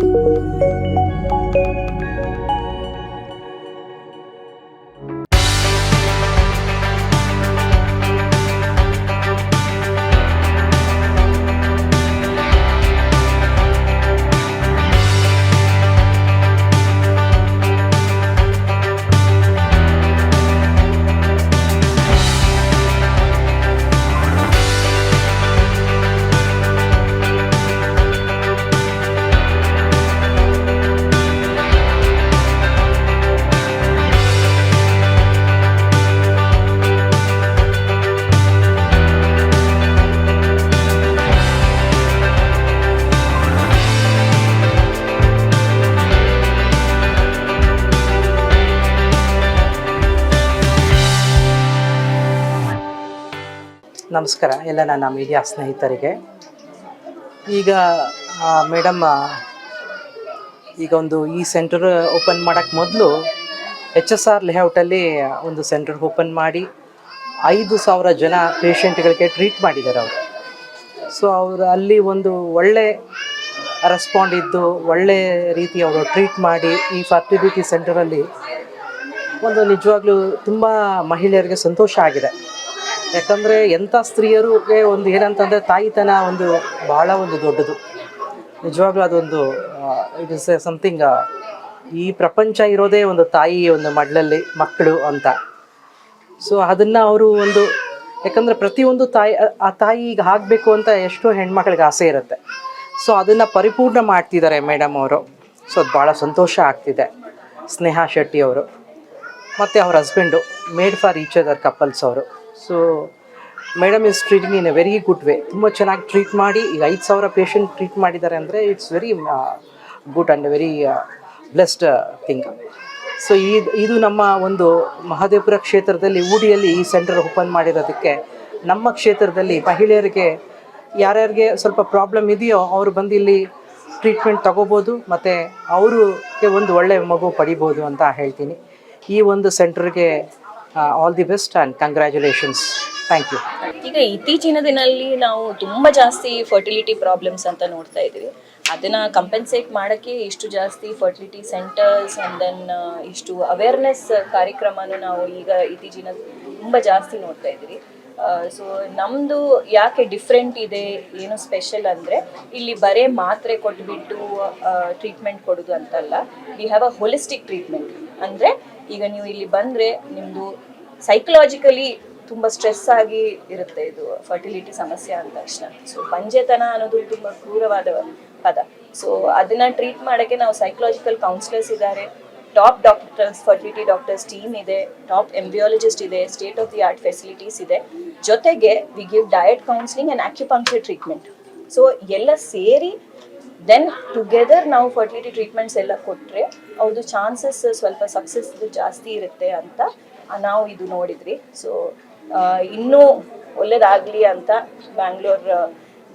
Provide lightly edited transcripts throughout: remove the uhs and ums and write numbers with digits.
ನಮಸ್ಕಾರ ಎಲ್ಲ ನನ್ನ ಮೀಡಿಯಾ ಸ್ನೇಹಿತರಿಗೆ. ಈಗ ಮೇಡಮ್ ಈಗ ಈ ಸೆಂಟರ್ ಓಪನ್ ಮಾಡೋಕ್ಕೆ ಮೊದಲು HSR ಲೇಔಟಲ್ಲಿ ಒಂದು ಸೆಂಟರ್ ಓಪನ್ ಮಾಡಿ 5,000 ಜನ ಪೇಷಂಟ್ಗಳಿಗೆ ಟ್ರೀಟ್ ಮಾಡಿದ್ದಾರೆ ಅವರು. ಸೊ ಅವರು ಅಲ್ಲಿ ಒಂದು ಒಳ್ಳೆ ರೆಸ್ಪಾಂಡ್ ಇದ್ದು ಒಳ್ಳೆ ರೀತಿ ಅವರು ಟ್ರೀಟ್ ಮಾಡಿ ಈ ಫರ್ಟಿಲಿಟಿ ಸೆಂಟರಲ್ಲಿ ನಿಜವಾಗ್ಲೂ ತುಂಬ ಮಹಿಳೆಯರಿಗೆ ಸಂತೋಷ ಆಗಿದೆ. ಯಾಕಂದರೆ ಎಂಥ ಸ್ತ್ರೀಯರಿಗೆ ಏನಂತಂದರೆ ತಾಯಿತನ ಭಾಳ ದೊಡ್ಡದು. ನಿಜವಾಗ್ಲೂ ಅದೊಂದು ಇಟ್ ಇಸ್ ಸಮಥಿಂಗ್. ಈ ಪ್ರಪಂಚ ಇರೋದೇ ತಾಯಿ ಮಡ್ಲಲ್ಲಿ ಮಕ್ಕಳು ಅಂತ. ಸೊ ಅದನ್ನು ಅವರು ಯಾಕಂದರೆ ಪ್ರತಿಯೊಂದು ಆ ತಾಯಿ ಈಗ ಆಗಬೇಕು ಅಂತ ಎಷ್ಟೋ ಹೆಣ್ಮಕ್ಳಿಗೆ ಆಸೆ ಇರುತ್ತೆ. ಸೊ ಅದನ್ನು ಪರಿಪೂರ್ಣ ಮಾಡ್ತಿದ್ದಾರೆ ಮೇಡಮ್ ಅವರು. ಸೊ ಅದು ಭಾಳ ಸಂತೋಷ ಆಗ್ತಿದೆ. ಸ್ನೇಹಾ ಶೆಟ್ಟಿ ಅವರು ಮತ್ತು ಅವ್ರ husband made for each other couples ಅವರು. So madam is treating in a very good way. ತುಂಬ ಚೆನ್ನಾಗಿ ಟ್ರೀಟ್ ಮಾಡಿ ಈಗ 5,000 ಪೇಷಂಟ್ ಟ್ರೀಟ್ ಮಾಡಿದ್ದಾರೆ ಅಂದರೆ it's very good and very blessed thing. So ಇದು ನಮ್ಮ ಮಹದೇವಪುರ ಕ್ಷೇತ್ರದಲ್ಲಿ ಊಡಿಯಲ್ಲಿ ಈ ಸೆಂಟರ್ ಓಪನ್ ಮಾಡಿರೋದಕ್ಕೆ ನಮ್ಮ ಕ್ಷೇತ್ರದಲ್ಲಿ ಮಹಿಳೆಯರಿಗೆ ಯಾರ್ಯಾರಿಗೆ ಸ್ವಲ್ಪ ಪ್ರಾಬ್ಲಮ್ ಇದೆಯೋ ಅವರು ಬಂದು ಇಲ್ಲಿ ಟ್ರೀಟ್ಮೆಂಟ್ ತಗೋಬೋದು ಮತ್ತು ಅವ್ರಿಗೆ ಒಳ್ಳೆಯ ಮಗು ಪಡಿಬೋದು ಅಂತ ಹೇಳ್ತೀನಿ. ಈ ಸೆಂಟರ್ಗೆ all the best and congratulations. Thank you. ಈಗ ಇತ್ತೀಚಿನ ದಿನದಲ್ಲಿ ನಾವು ತುಂಬ ಜಾಸ್ತಿ ಫರ್ಟಿಲಿಟಿ ಪ್ರಾಬ್ಲಮ್ಸ್ ಅಂತ ನೋಡ್ತಾ ಇದ್ದೀವಿ. ಅದನ್ನು ಕಂಪೆನ್ಸೇಟ್ ಮಾಡೋಕ್ಕೆ ಇಷ್ಟು ಜಾಸ್ತಿ ಫರ್ಟಿಲಿಟಿ ಸೆಂಟರ್ಸ್ ಆ್ಯಂಡ್ ದೆನ್ ಇಷ್ಟು ಅವೇರ್ನೆಸ್ ಕಾರ್ಯಕ್ರಮನೂ ನಾವು ಈಗ ಇತ್ತೀಚಿನ ತುಂಬ ಜಾಸ್ತಿ ನೋಡ್ತಾ ಇದ್ದೀವಿ. ಸೊ ನಮ್ಮದು ಯಾಕೆ ಡಿಫ್ರೆಂಟ್ ಇದೆ, ಏನು ಸ್ಪೆಷಲ್ ಅಂದರೆ ಇಲ್ಲಿ ಬರೀ ಮಾತ್ರೆ ಕೊಟ್ಬಿಟ್ಟು ಟ್ರೀಟ್ಮೆಂಟ್ ಕೊಡೋದು ಅಂತಲ್ಲ. We have a holistic treatment. ಅಂದರೆ ಈಗ ನೀವು ಇಲ್ಲಿ ಬಂದರೆ ನಿಮ್ಮದು ಸೈಕಲಾಜಿಕಲಿ ತುಂಬ ಸ್ಟ್ರೆಸ್ ಆಗಿ ಇರುತ್ತೆ ಇದು ಫರ್ಟಿಲಿಟಿ ಸಮಸ್ಯೆ ಅಂದ ತಕ್ಷಣ. ಸೊ ಬಂಜೆತನ ಅನ್ನೋದು ತುಂಬ ಕ್ರೂರವಾದ ಪದ. ಸೊ ಅದನ್ನು ಟ್ರೀಟ್ ಮಾಡೋಕ್ಕೆ ನಾವು ಸೈಕಲಾಜಿಕಲ್ ಕೌನ್ಸಿಲರ್ಸ್ ಇದ್ದಾರೆ, top doctors fertility doctors team ಇದೆ, ಟಾಪ್ ಎಂಬ್ರಿಯಾಲಜಿಸ್ಟ್ ಇದೆ, state of the art facilities ಇದೆ. ಜೊತೆಗೆ we give diet counselling and acupuncture treatment. So ಎಲ್ಲ ಸೇರಿ ದೆನ್ ಟುಗೆದರ್ ನಾವು ಫರ್ಟಿಲಿಟಿ ಟ್ರೀಟ್ಮೆಂಟ್ಸ್ ಎಲ್ಲ ಕೊಟ್ಟರೆ ಅವ್ರದ್ದು ಚಾನ್ಸಸ್ ಸ್ವಲ್ಪ ಸಕ್ಸಸ್ ಜಾಸ್ತಿ ಇರುತ್ತೆ ಅಂತ ನಾವು ಇದು ನೋಡಿದ್ವಿ. ಸೊ ಇನ್ನೂ ಒಳ್ಳೇದಾಗಲಿ ಅಂತ ಬ್ಯಾಂಗ್ಳೂರ್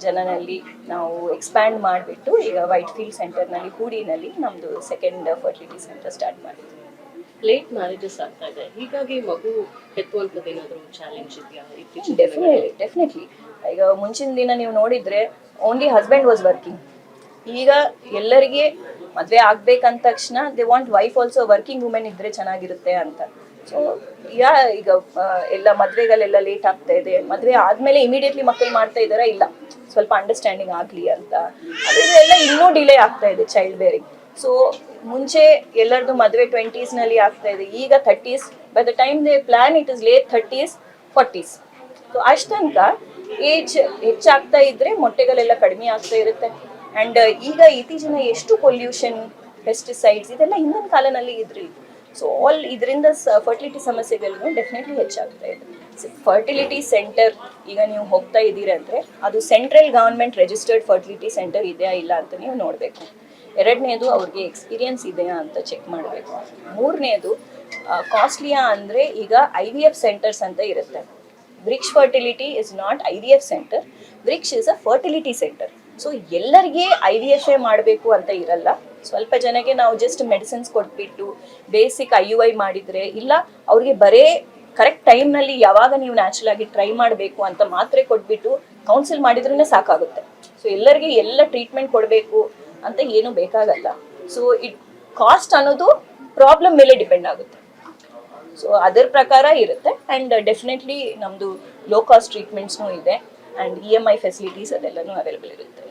ಜನನಲ್ಲಿ ನಾವು ಎಕ್ಸ್ಪ್ಯಾಂಡ್ ಮಾಡಿಬಿಟ್ಟು ಈಗ ವೈಟ್ ಫೀಲ್ಡ್ ಸೆಂಟರ್ನಲ್ಲಿ ಹೂಡಿನಲ್ಲಿ ನಮ್ಮದು ಸೆಕೆಂಡ್ ಫರ್ಟಿಲಿಟಿ ಸೆಂಟರ್ ಸ್ಟಾರ್ಟ್ ಮಾಡಿದ್ವಿ. ಲೇಟ್ ಮ್ಯಾರೇಜಸ್ ಆಗ್ತಾ ಇದೆ, ಹೀಗಾಗಿ ಮಗು ಹೆತ್ತುವಂಥದ್ದು ಏನಾದರೂ ಚಾಲೆಂಜ್ ಇದೆಯಾ? ಡೆಫಿನೆಟ್ಲಿ. ಈಗ ಮುಂಚಿನ ದಿನ ನೀವು ನೋಡಿದರೆ ಓನ್ಲಿ ಹಸ್ಬೆಂಡ್ ವಾಸ್ ವರ್ಕಿಂಗ್. ಈಗ ಎಲ್ಲರಿಗೆ ಮದುವೆ ಆಗ್ಬೇಕಂದ ತಕ್ಷಣ they want wife also working women ಇದ್ದರೆ ಚೆನ್ನಾಗಿರುತ್ತೆ ಅಂತ. ಸೊ ಈಗ ಎಲ್ಲ ಮದುವೆಗಳೆಲ್ಲ ಲೇಟ್ ಆಗ್ತಾ ಇದೆ. ಮದುವೆ ಆದಮೇಲೆ ಇಮಿಡಿಯೇಟ್ಲಿ ಮಕ್ಕಳು ಮಾಡ್ತಾ ಇದ್ದಾರಾ? ಇಲ್ಲ, ಸ್ವಲ್ಪ ಅಂಡರ್ಸ್ಟ್ಯಾಂಡಿಂಗ್ ಆಗಲಿ ಅಂತ. ಅದೆಲ್ಲ ಇನ್ನೂ ಡಿಲೇ ಆಗ್ತಾ ಇದೆ ಚೈಲ್ಡ್ ಬೇರಿಂಗ್. ಸೊ ಮುಂಚೆ ಎಲ್ಲರದು ಮದುವೆ 20s ಆಗ್ತಾ ಇದೆ, ಈಗ 30s. By the time they plan it is late 30s 40s. So ಅಷ್ಟು ತನಕ ಏಜ್ ಹೆಚ್ಚಾಗ್ತಾ ಇದ್ರೆ ಮೊಟ್ಟೆಗಳೆಲ್ಲ ಕಡಿಮೆ ಆಗ್ತಾ ಇರುತ್ತೆ. ಆ್ಯಂಡ್ ಈಗ ಇತ್ತೀಚಿನ ಎಷ್ಟು ಪೊಲ್ಯೂಷನ್, ಪೆಸ್ಟಿಸೈಡ್ಸ್ ಇದೆಲ್ಲ ಹಿಂದಿನ ಕಾಲದಲ್ಲಿ ಇದ್ರಿ. ಸೊ ಆಲ್ ಇದರಿಂದ ಫರ್ಟಿಲಿಟಿ ಸಮಸ್ಯೆಗಳು ಡೆಫಿನೆಟ್ಲಿ ಹೆಚ್ಚಾಗ್ತಾ ಇದೆ. ಫರ್ಟಿಲಿಟಿ ಸೆಂಟರ್ ಈಗ ನೀವು ಹೋಗ್ತಾ ಇದ್ದೀರಂದರೆ ಅದು central government registered fertility centre ಇದೆಯಾ ಇಲ್ಲ ಅಂತ ನೀವು ನೋಡಬೇಕು. ಎರಡನೇದು ಅವ್ರಿಗೆ ಎಕ್ಸ್ಪೀರಿಯನ್ಸ್ ಇದೆಯಾ ಅಂತ ಚೆಕ್ ಮಾಡಬೇಕು. ಮೂರನೇದು ಕಾಸ್ಟ್ಲಿಯಾ ಅಂದರೆ ಈಗ IVF ಸೆಂಟರ್ಸ್ ಅಂತ ಇರುತ್ತೆ. Brics fertility is not IVF centre, Brics is a fertility centre. So ಎಲ್ಲರಿಗೆ IVF ಮಾಡಬೇಕು ಅಂತ ಇರಲ್ಲ. ಸ್ವಲ್ಪ ಜನಕ್ಕೆ ನಾವು ಜಸ್ಟ್ ಮೆಡಿಸಿನ್ಸ್ ಕೊಟ್ಬಿಟ್ಟು ಬೇಸಿಕ್ IUI ಮಾಡಿದರೆ, ಇಲ್ಲ ಅವ್ರಿಗೆ ಬರೇ ಕರೆಕ್ಟ್ ಟೈಮ್ನಲ್ಲಿ ಯಾವಾಗ ನೀವು ನ್ಯಾಚುರಲ್ ಆಗಿ ಟ್ರೈ ಮಾಡಬೇಕು ಅಂತ ಮಾತ್ರೆ ಕೊಟ್ಬಿಟ್ಟು ಕೌನ್ಸಿಲ್ ಮಾಡಿದ್ರೇ ಸಾಕಾಗುತ್ತೆ. ಸೊ ಎಲ್ಲರಿಗೆ ಎಲ್ಲ ಟ್ರೀಟ್ಮೆಂಟ್ ಕೊಡಬೇಕು ಅಂತ ಏನು ಬೇಕಾಗಲ್ಲ. ಸೊ ಕಾಸ್ಟ್ ಅನ್ನೋದು ಪ್ರಾಬ್ಲಮ್ ಮೇಲೆ ಡಿಪೆಂಡ್ ಆಗುತ್ತೆ. ಸೊ ಅದರ ಪ್ರಕಾರ ಇರುತ್ತೆ. ಆ್ಯಂಡ್ ಡೆಫಿನೆಟ್ಲಿ ನಮ್ಮದು ಲೋ ಕಾಸ್ಟ್ ಟ್ರೀಟ್ಮೆಂಟ್ಸ್ನೂ ಇದೆ, ಆ್ಯಂಡ್ EMI ಫೆಸಿಲಿಟೀಸ್ ಅದೆಲ್ಲನೂ ಅವೈಲೇಬಲ್ ಇರುತ್ತೆ.